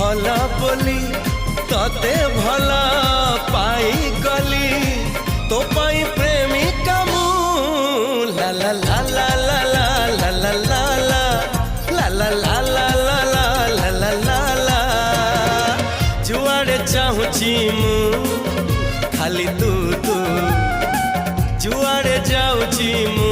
भला बोली तते भला पाई गली तो पाई प्रेमिका मु ला ला ला ला ला ला ला ला ला ला ला ला ला ला ला ला ला ला जुआड़े चाहूची मु खाली तू तू जुआड़े जाऊची मु